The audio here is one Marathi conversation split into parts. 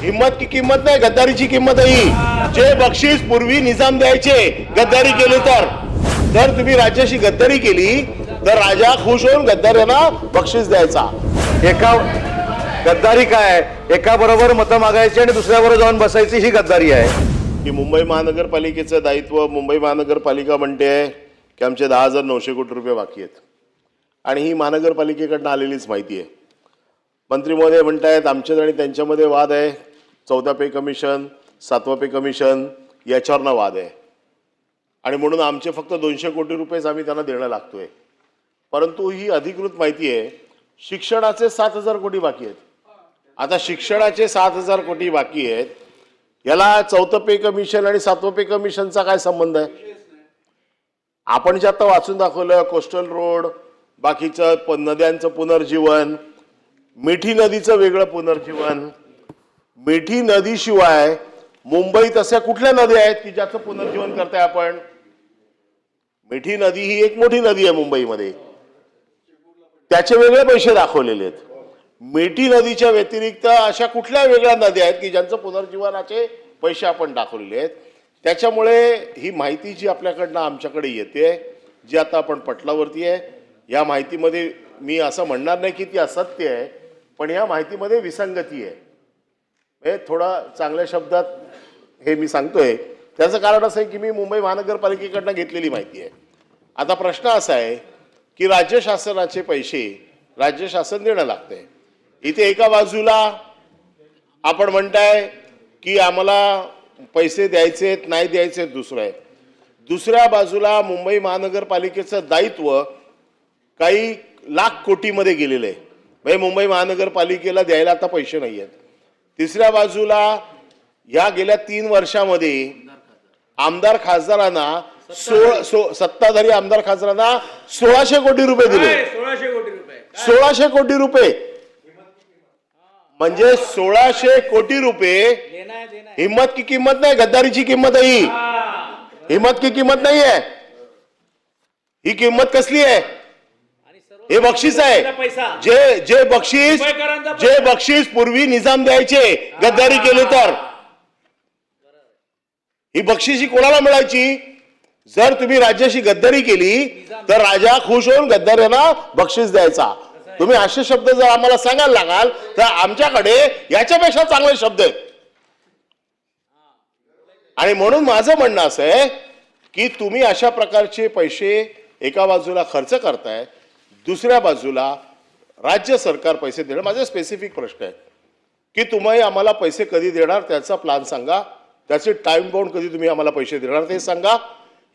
हिम्मत की किंमत नाही, गद्दारीची किंमत आहे ही। जे बक्षीस पूर्वी निजाम द्यायचे गद्दारी केली तर, जर तुम्ही राज्याशी गद्दारी केली तर राजा खुश होऊन गद्दारांना बक्षीस द्यायचा। एका गद्दारी काय, एका बरोबर मतं मागायची आणि दुसऱ्याबरोबर जाऊन बसायची, ही गद्दारी आहे। की मुंबई महानगरपालिकेचं दायित्व, मुंबई महानगरपालिका म्हणते की आमचे 10,900 कोटी रुपये बाकी आहेत आणि ही महानगरपालिकेकडनं आलेलीच माहिती आहे। मंत्री महोदय म्हणतायत आमच्यात आणि त्यांच्यामध्ये वाद आहे, 14 पे कमिशन 7 पे कमिशन याच्यावरनं वाद आहे आणि म्हणून आमचे फक्त 200 कोटी रुपयेच आम्ही त्यांना देणं लागतोय। परंतु ही अधिकृत माहिती आहे, शिक्षणाचे 7,000 कोटी बाकी आहेत। आता शिक्षणाचे 7,000 कोटी बाकी आहेत, याला 14 पे कमिशन आणि 7 पे कमिशनचा काय संबंध आहे? आपण जे आता वाचून दाखवलं, कोस्टल रोड, बाकीचं नद्यांचं पुनर्जीवन, मिठी नदीचं वेगळं पुनर्जीवन, मिठी नदीशिवाय मुंबईत अशा कुठल्या नद्या आहेत की ज्याचं पुनर्जीवन करताय आपण? मिठी नदी ही एक मोठी नदी आहे मुंबईमध्ये, त्याचे वेगळे पैसे दाखवलेले आहेत। मिठी नदीच्या व्यतिरिक्त अशा कुठल्या वेगळ्या नद्या आहेत की ज्यांचं पुनर्जीवनाचे पैसे आपण दाखवलेले आहेत? त्याच्यामुळे ही माहिती जी आपल्याकडनं आमच्याकडे येते, जी आता आपण पटलावरती आहे, या माहितीमध्ये मी असं म्हणणार नाही की ती असत्य आहे, पण या माहितीमध्ये विसंगती आहे। हे थोडा चांगल्या शब्दात हे मी सांगतोय, त्याचं कारण असं आहे की मी मुंबई महानगरपालिकेकडनं घेतलेली माहिती आहे। आता प्रश्न असा आहे की राज्य शासनाचे पैसे राज्य शासन देणं लागते। इथे एका बाजूला आपण म्हणताय की आम्हाला पैसे द्यायचेत नाही द्यायचेत, दुसरं आहे। दुसऱ्या बाजूला मुंबई महानगरपालिकेचं दायित्व काही लाख कोटीमध्ये गेलेलं आहे, म्हणजे मुंबई महानगरपालिकेला द्यायला आता पैसे नाही आहेत। तिसऱ्या बाजूला या गेल्या 3 वर्षामध्ये आमदार खासदारांना सत्ताधारी आमदार खासदारांना 1600 कोटी रुपये दिले। 1600 कोटी रुपये म्हणजे 1600 कोटी रुपये हिम्मत की किंमत नाही, गद्दारीची किंमत आहे ही। हिम्मत की किंमत नाही आहे, ही किंमत कसली आहे? हे बक्षीस आहे। जे बक्षीस पूर्वी निजाम द्यायचे गद्दारी केली तर, ही बक्षिसी कोणाला मिळायची? जर तुम्ही राज्याशी गद्दारी केली तर राजा खुश होऊन गद्दारांना बक्षीस द्यायचा। तुम्ही असे शब्द जर आम्हाला सांगायला लागाल तर आमच्याकडे याच्यापेक्षा चांगले शब्द आहेत। आणि म्हणून माझं म्हणणं असं आहे की तुम्ही अशा प्रकारचे पैसे एका बाजूला खर्च करताय, दुसऱ्या बाजूला राज्य सरकार पैसे देणं। माझा स्पेसिफिक प्रश्न आहे की तुम्ही आम्हाला पैसे कधी देणार, त्याचा प्लॅन सांगा, त्याचे टाइम बाउंड कधी तुम्ही आम्हाला पैसे देणार ते सांगा।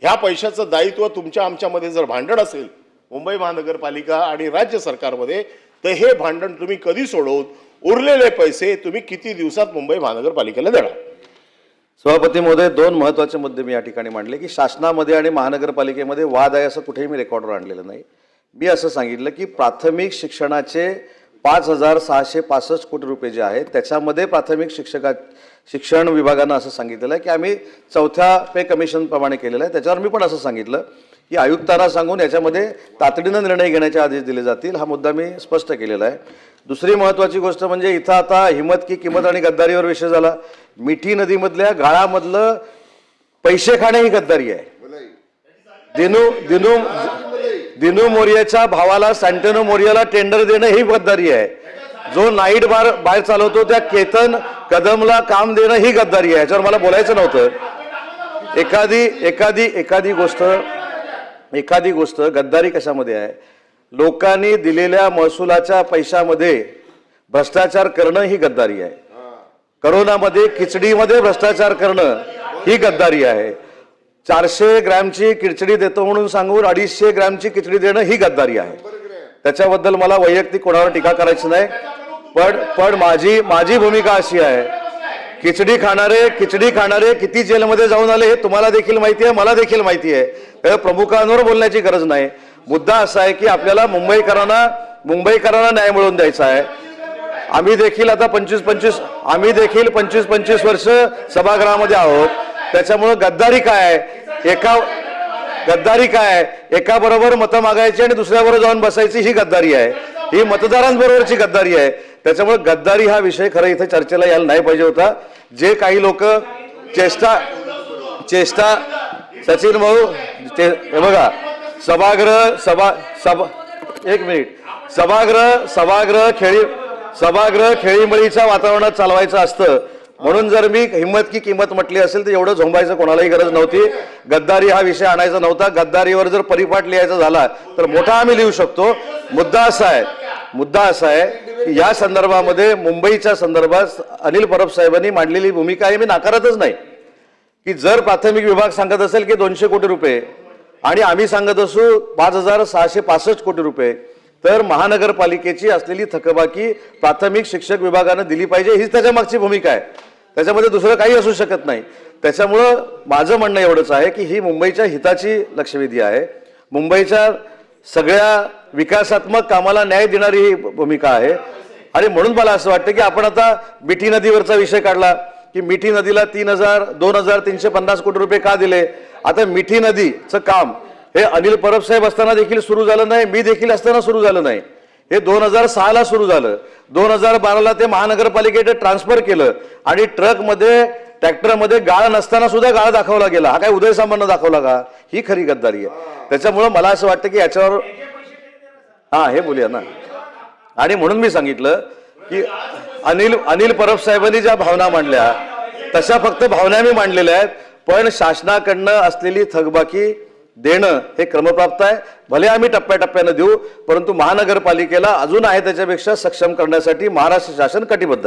ह्या पैशाचं दायित्व तुमच्या आमच्यामध्ये जर भांडण असेल मुंबई महानगरपालिका आणि राज्य सरकारमध्ये, तर हे भांडण तुम्ही कधी सोडवून उरलेले पैसे तुम्ही किती दिवसात मुंबई महानगरपालिकेला देणार? सभापती महोदय, 2 महत्त्वाचे मुद्दे मी या ठिकाणी मांडले की शासनामध्ये आणि महानगरपालिकेमध्ये वाद आहे असं कुठेही मी रेकॉर्डवर आणलेलं नाही। मी असं सांगितलं की प्राथमिक शिक्षणाचे 5,665 कोटी रुपये जे आहेत त्याच्यामध्ये प्राथमिक शिक्षण विभागानं असं सांगितलेलं आहे की आम्ही 4थ्या पे कमिशन प्रमाणे केलेलं आहे। त्याच्यावर मी पण असं सांगितलं की आयुक्तांना सांगून याच्यामध्ये तातडीनं निर्णय घेण्याचे आदेश दिले जातील, हा मुद्दा मी स्पष्ट केलेला आहे। दुसरी महत्त्वाची गोष्ट म्हणजे इथं आता हिम्मत की किंमत आणि गद्दारीवर विषय झाला। मिठी नदीमधल्या गाळामधलं पैसे खाणे ही गद्दारी आहे। दिनू मोरियाच्या भावाला सँटनो मोरियाला टेंडर देणं ही गद्दारी आहे। जो नाईट बार चालवतो त्या केतन कदमला काम देणं ही गद्दारी आहे। याच्यावर मला बोलायचं नव्हतं। एखादी गोष्ट गद्दारी कशामध्ये आहे? लोकांनी दिलेल्या महसुलाच्या पैशामध्ये भ्रष्टाचार करणं ही गद्दारी आहे। करोनामध्ये खिचडीमध्ये भ्रष्टाचार करणं ही गद्दारी आहे। 400 ग्रॅमची खिचडी देतो म्हणून सांगून 250 ग्रॅमची खिचडी देणं ही गद्दारी आहे। त्याच्याबद्दल मला वैयक्तिक कोणावर टीका करायची नाही, पण माझी भूमिका अशी आहे, खिचडी खाणारे किती जेलमध्ये जाऊन आले हे तुम्हाला देखील माहिती आहे, मला देखील माहिती आहे। तर प्रमुखांवर बोलण्याची गरज नाही। मुद्दा असा आहे की आपल्याला मुंबईकरांना न्याय मिळवून द्यायचा आहे। आम्ही देखील आता 25-25 वर्ष सभागृहामध्ये आहोत। त्याच्यामुळे गद्दारी काय, एका बरोबर मतं मागायची आणि दुसऱ्याबरोबर जाऊन बसायची, ही गद्दारी आहे। ही मतदारांबरोबरची गद्दारी आहे। त्याच्यामुळे गद्दारी हा विषय खरं इथे चर्चेला यायला नाही पाहिजे होता. जे काही लोक चेष्टा सचिन भाऊ हे बघा, एक मिनिट, सभागृह खेळीमेळीच्या वातावरणात चालवायचं असतं. म्हणून जर मी हिम्मत की किंमत म्हटली असेल तर एवढं झोंबायचं कोणालाही गरज नव्हती. गद्दारी हा विषय आणायचा नव्हता. गद्दारीवर जर परिपाठ लिहायचा झाला तर मोठा आम्ही लिहू शकतो. मुद्दा असा आहे की या संदर्भामध्ये मुंबईच्या संदर्भात अनिल परब साहेबांनी मांडलेली भूमिका आहे मी नाकारतच नाही की जर प्राथमिक विभाग सांगत असेल की 200 कोटी रुपये आणि आम्ही सांगत असू 5,665 कोटी रुपये, तर महानगरपालिकेची असलेली थकबाकी प्राथमिक शिक्षक विभागानं दिली पाहिजे, हीच त्याच्या मागची भूमिका आहे. त्याच्यामध्ये दुसरं काही असू शकत नाही. त्याच्यामुळं माझं म्हणणं एवढंच आहे की ही मुंबईच्या हिताची लक्षवेधी आहे. मुंबईच्या सगळ्या विकासात्मक कामाला न्याय देणारी ही भूमिका आहे. आणि म्हणून मला असं वाटतं की आपण आता मिठी नदीवरचा विषय काढला की मिठी नदीला 2,350 कोटी रुपये का दिले. आता मिठी नदीचं काम हे अनिल परब साहेब असताना देखील सुरू झालं नाही, मी देखील असताना सुरू झालं नाही. हे 2006ला सुरू झालं. 2012ला ते महानगरपालिकेने ट्रान्सफर केलं आणि ट्रकमध्ये ट्रॅक्टरमध्ये गाळ नसताना सुद्धा गाळ दाखवला गेला. हा काय उदय सामंत दाखवला का? ही खरी गद्दारी आहे. त्याच्यामुळं मला असं वाटतं की याच्यावर हे बोलूया ना. आणि म्हणून मी सांगितलं की अनिल परब साहेबांनी ज्या भावना मांडल्या तशा फक्त भावना मी मांडलेल्या आहेत, पण शासनाकडनं असलेली थकबाकी देणं हे क्रमप्राप्त आहे. भले आम्ही टप्प्याटप्प्यानं देऊ, परंतु महानगरपालिकेला अजून आहे त्याच्यापेक्षा सक्षम करण्यासाठी महाराष्ट्र शासन कटिबद्ध आहे.